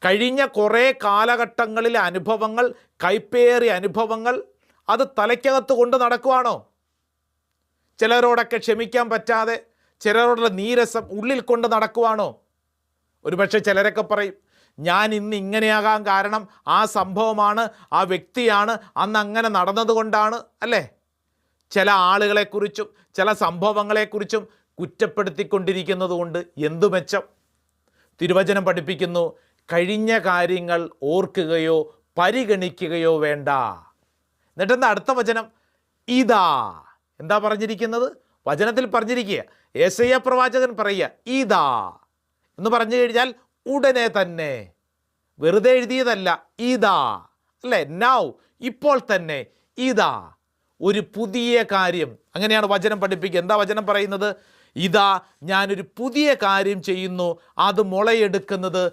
കഴിഞ്ഞ കുറേ കാലഘട്ടങ്ങളിലെ അനുഭവങ്ങൾ, കൈപ്പേറിയ അനുഭവങ്ങൾ, അത് തലയ്ക്കകത്ത് കൊണ്ട് നടക്കുവാണോ? ചിലരോടൊക്കെ ക്ഷമിക്കാൻ പറ്റാതെ, ചിലരോടുള്ള നീരസം ഉള്ളിൽ കൊണ്ട് നടക്കുവാണോ? ഒരുപക്ഷെ ചിലരൊക്കെ പറയും, ഞാൻ ഇന്ന് ഇങ്ങനെയാകാൻ കാരണം ആ സംഭവമാണ്, ആ വ്യക്തിയാണ്, അന്ന് അങ്ങനെ നടന്നതുകൊണ്ടാണ്, അല്ലേ? ചില ആളുകളെക്കുറിച്ചും ചില സംഭവങ്ങളെക്കുറിച്ചും കുറ്റപ്പെടുത്തിക്കൊണ്ടിരിക്കുന്നത് കൊണ്ട് എന്തു മെച്ചം? തിരുവചനം പഠിപ്പിക്കുന്നു, കഴിഞ്ഞ കാര്യങ്ങൾ ഓർക്കുകയോ പരിഗണിക്കുകയോ വേണ്ട. എന്നിട്ടെന്താ അടുത്ത വചനം? ഇതാ. എന്താ പറഞ്ഞിരിക്കുന്നത്? വചനത്തിൽ പറഞ്ഞിരിക്കുക, യെശയ്യാ പ്രവാചകൻ പറയുക, ഇതാ എന്ന് പറഞ്ഞു കഴിഞ്ഞാൽ ഉടനെ തന്നെ, വെറുതെ എഴുതിയതല്ല, ഇതാ, അല്ലേ? നൗ, ഇപ്പോൾ തന്നെ, ഇതാ ഒരു പുതിയ കാര്യം. അങ്ങനെയാണ് വചനം പഠിപ്പിക്കുക. എന്താ വചനം പറയുന്നത്? ഇതാ ഞാനൊരു പുതിയ കാര്യം ചെയ്യുന്നു, അത് മുളയെടുക്കുന്നത്